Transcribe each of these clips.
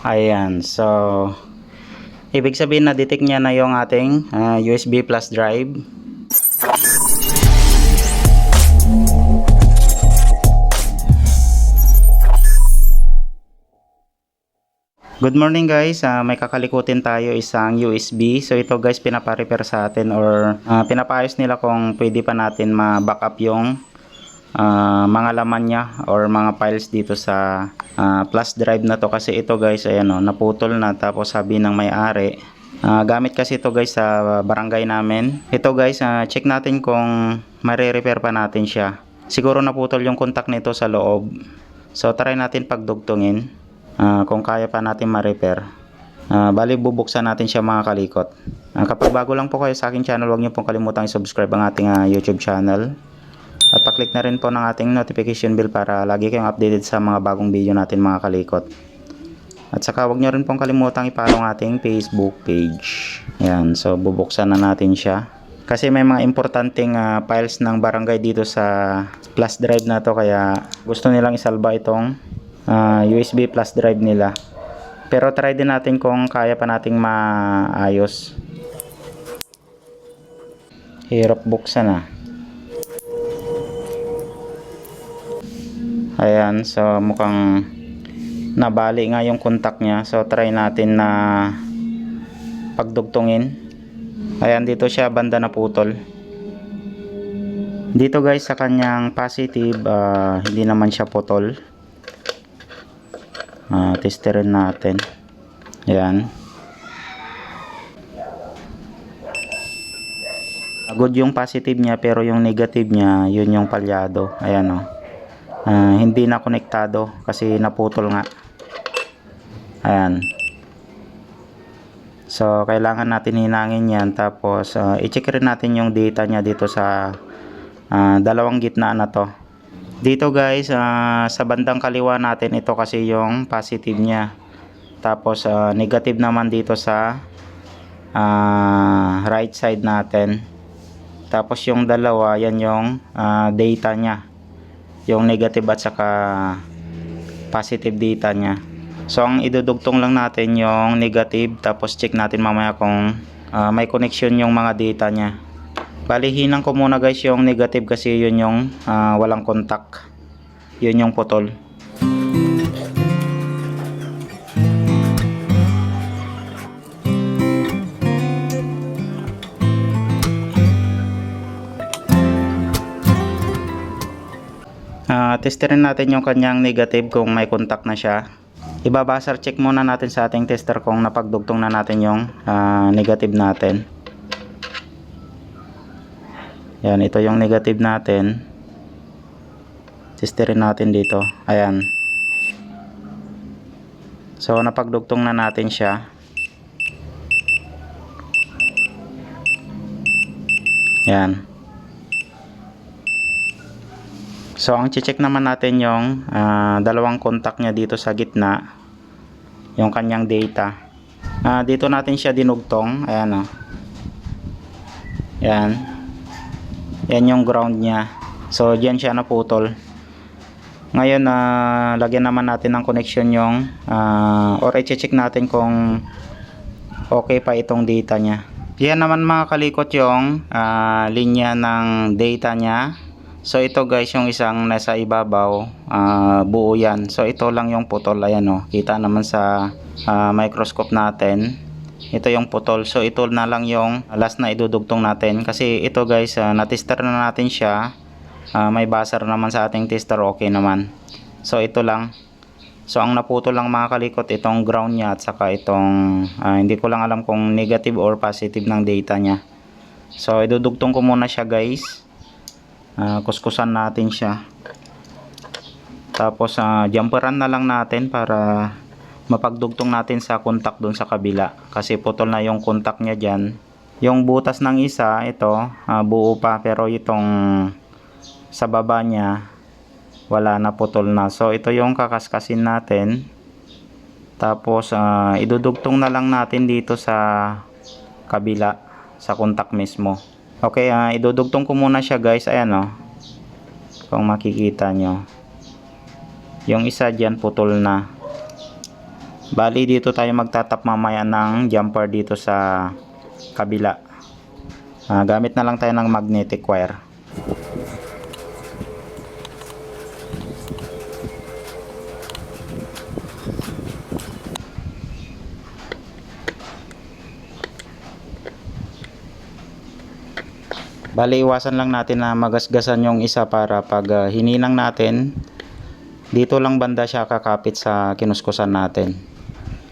Ayan, so ibig sabihin na detect niya na yung ating USB flash drive. Good morning guys, may kakalikutin tayo isang USB. So ito guys pinapa-repair sa atin or pinapaayos nila kung pwede pa natin ma-backup yung mga laman niya or mga files dito sa flash drive na to. Kasi ito guys ayan o, naputol na, tapos sabi ng may-ari gamit kasi ito guys sa barangay namin. Ito guys check natin kung mare-repair pa natin siya. Siguro naputol yung contact nito sa loob, so try natin pagdugtungin kung kaya pa natin ma-repair. Bali bubuksan natin siya mga kalikot. Kapag bago lang po kayo sa aking channel, huwag niyo pong kalimutang i-subscribe ang ating YouTube channel. At pa-click na rin po ng ating notification bell para lagi kayong updated sa mga bagong video natin mga kalikot. At saka huwag niyo rin pong kalimutang i-follow ang ating Facebook page. Yan, so bubuksan na natin siya. Kasi may mga importanteng files ng barangay dito sa flash drive na to, kaya gusto nilang isalba itong USB flash drive nila. Pero try din natin kung kaya pa nating maayos. Hirap buksan Ayan, so mukhang nabali nga yung contact niya. So try natin na pagdugtungin. Ayan, dito siya banda na putol. Dito guys sa kanyang positive, hindi naman siya putol. Testerin natin. Ayan. Good yung positive niya, pero yung negative niya, yun yung palyado. Ayan o. Hindi na konektado kasi naputol nga. Ayan. So kailangan natin hinangin yan, tapos i-check rin natin yung data niya dito sa dalawang gitna na to. Dito guys sa bandang kaliwa natin, ito kasi yung positive niya, tapos negative naman dito sa right side natin. Tapos yung dalawa, yan yung data niya, yung negative at saka positive data niya. So ang idudugtong lang natin yung negative, tapos check natin mamaya kung may connection yung mga data niya. Bali hinang ko muna guys yung negative kasi yun yung walang contact, yun yung putol. Testerin natin yung kanyang negative kung may contact na siya. Ibabasar check muna natin sa ating tester kung napagdugtong na natin yung negative natin. Yan, ito yung negative natin. Testerin natin dito. Ayan. So napagdugtong na natin siya. Yan. So ang check naman natin yung dalawang contact niya dito sa gitna, yung kanyang data. Dito natin siya dinugtong. Ayan o. Yan. Yan yung ground niya. So diyan siya naputol. Ngayon lagyan naman natin ng connection yung or i-check natin kung okay pa itong data niya. Yan naman mga kalikot yung linya ng data niya. So ito guys yung isang nasa ibabaw, buo yan. So ito lang yung putol. Ayan o, kita naman sa microscope natin. Ito yung putol. So ito na lang yung last na idudugtong natin. Kasi ito guys, na-tester na natin siya. May basar naman sa ating tester, okay naman. So ito lang. So ang naputol lang mga kalikot, itong ground niya at saka itong hindi ko lang alam kung negative or positive ng data niya. So idudugtong ko muna siya guys. Kuskusan natin siya. Tapos jumperan na lang natin para mapagdugtong natin sa contact dun sa kabila, kasi putol na yung contact niya dyan. Yung butas ng isa, ito buo pa, pero itong sa baba niya wala na, putol na. So ito yung kakaskasin natin. Tapos idudugtong na lang natin dito sa kabila, sa contact mismo. Okay, idudugtong ko muna siya guys. Ayan o, kung makikita nyo, yung isa dyan putol na. Bali dito tayo magtatap mamaya ng jumper dito sa kabila. Gamit na lang tayo ng magnetic wire. Bali iwasan lang natin na magasgasan yung isa para pag hininang natin, dito lang banda siya kakapit sa kinuskusan natin.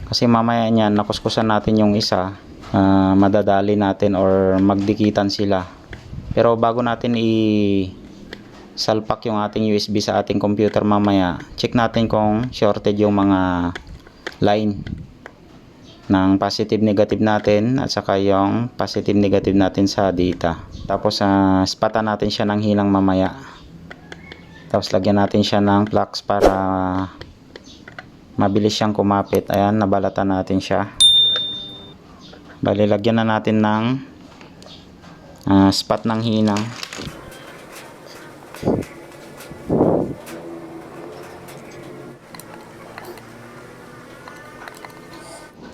Kasi mamaya niyan nakuskusan natin yung isa, madadali natin or magdikitan sila. Pero bago natin salpak yung ating USB sa ating computer mamaya, check natin kung shorted yung mga line ng positive negative natin at saka yung positive negative natin sa data. Tapos spatan natin siya ng hinang mamaya. Tapos lagyan natin siya ng flux para mabilis siyang kumapit. Ayan, nabalatan natin siya. Bali lagyan na natin ng spot ng hinang.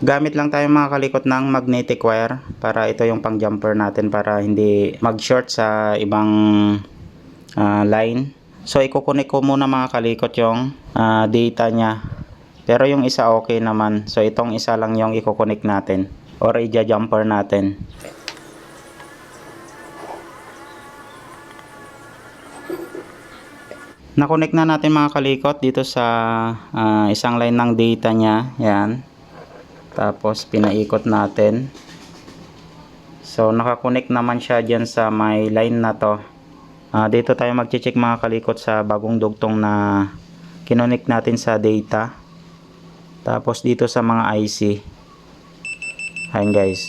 Gamit lang tayo mga kalikot ng magnetic wire para ito yung pang jumper natin para hindi mag short sa ibang line. So ikukunik ko muna mga kalikot yung data nya, pero yung isa okay naman. So itong isa lang yung ikukunik natin or i-jumper natin. Nakonek na natin mga kalikot dito sa isang line ng data nya. Yan. Tapos pinaikot natin. So nakakonek naman siya dyan sa may line na to. Dito tayo magche-check mga kalikot sa bagong dugtong na kinonek natin sa data. Tapos dito sa mga IC. Ayan guys.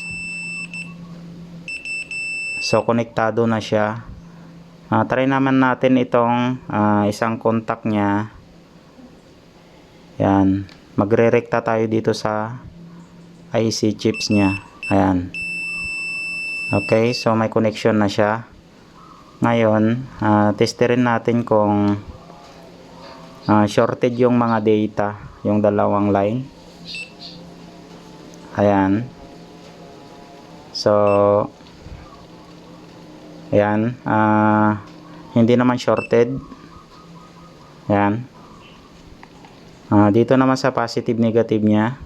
So konektado na siya. Try naman natin itong isang contact nya. Yan. Magre-rekta tayo dito sa IC chips nya. Ayan. Okay, so may connection na siya. Ngayon, testerin natin kung shorted yung mga data, yung dalawang line. Ayan. So, ayan. Hindi naman shorted. Ayan. Dito naman sa positive negative nya,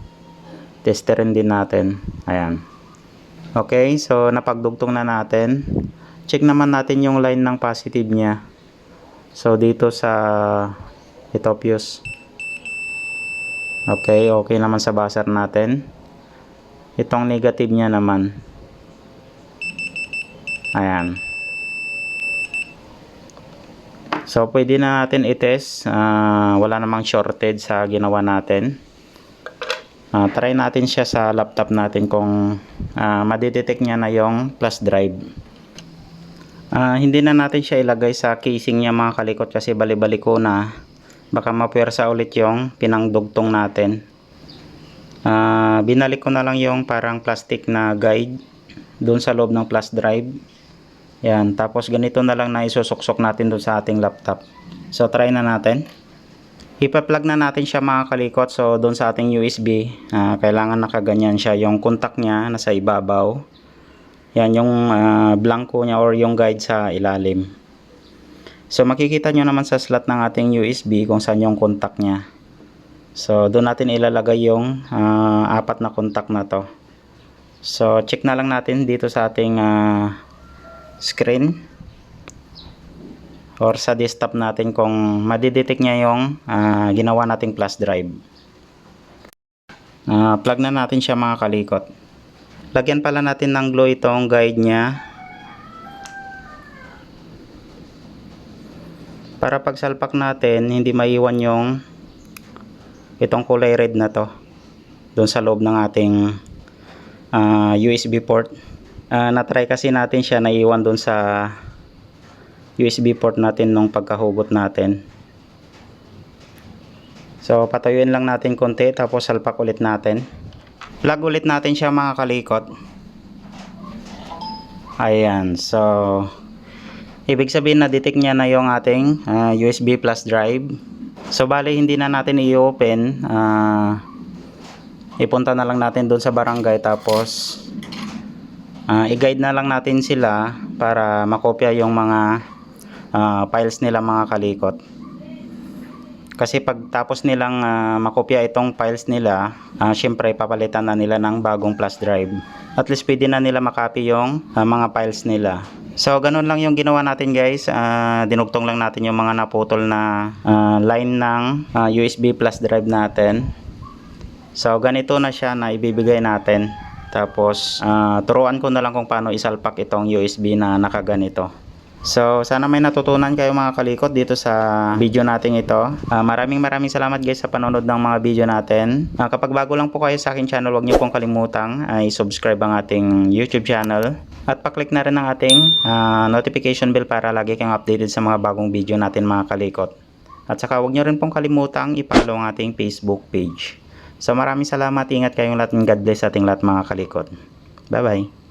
testerin din natin. Ayan. Okay, so napagdugtong na natin. Check naman natin yung line ng positive nya. So dito sa ito fuse. Okay, okay naman sa buzzer natin. Itong negative nya naman. Ayan. So pwede na natin i-test. Wala namang shorted sa ginawa natin. Try natin siya sa laptop natin kung madidetect niya na yung flash drive. Hindi na natin siya ilagay sa casing niya mga kalikot kasi bali-baliko na. Baka mapuwersa ulit yung pinangdugtong natin. Binalik ko na lang yung parang plastic na guide doon sa loob ng flash drive. Yan, tapos ganito na lang na isusuksok natin doon sa ating laptop. So try na natin. Ipa-plug na natin siya mga kalikot. So doon sa ating USB, kailangan nakaganyan siya. Yung contact niya nasa ibabaw. Yan yung blanco niya or yung guide sa ilalim. So makikita nyo naman sa slot ng ating USB kung saan yung contact niya. So doon natin ilalagay yung apat na contact na to. So check na lang natin dito sa ating screen or sa desktop natin kung madidetect niya yung ginawa nating flash drive. Plug na natin siya mga kalikot. Lagyan pala natin ng glue itong guide niya para pag salpak natin hindi maiwan yung itong kulay red na to doon sa loob ng ating USB port. Na-try kasi natin siya, naiwan doon sa USB port natin nung pagkahugot natin. So patuyuin lang natin konti tapos salpak ulit natin. Plug ulit natin siya mga kalikot. Ayan, so ibig sabihin na detect niya na yung ating USB flash drive. So bali hindi na natin i-open ipunta na lang natin doon sa barangay, tapos i-guide na lang natin sila para makopya yung mga files nila mga kalikot. Kasi pag tapos nilang makopya itong files nila, syempre papalitan na nila ng bagong flash drive. At least pwede na nila makopy yung mga files nila. So ganun lang yung ginawa natin guys. Dinugtong lang natin yung mga naputol na line ng USB flash drive natin. So ganito na siya na ibibigay natin. Tapos turuan ko na lang kung paano isalpak itong USB na nakaganito. So sana may natutunan kayo mga kalikot dito sa video natin ito. Maraming salamat guys sa panonood ng mga video natin. Kapag bago lang po kayo sa aking channel, huwag niyo pong kalimutang i-subscribe ang ating YouTube channel. At pa-click na rin ang ating notification bell para lagi kayong updated sa mga bagong video natin mga kalikot. At saka huwag niyo rin pong kalimutang i-follow ang ating Facebook page. So maraming salamat, ingat kayong lahat, and God bless ating lahat mga kalikot. Bye bye.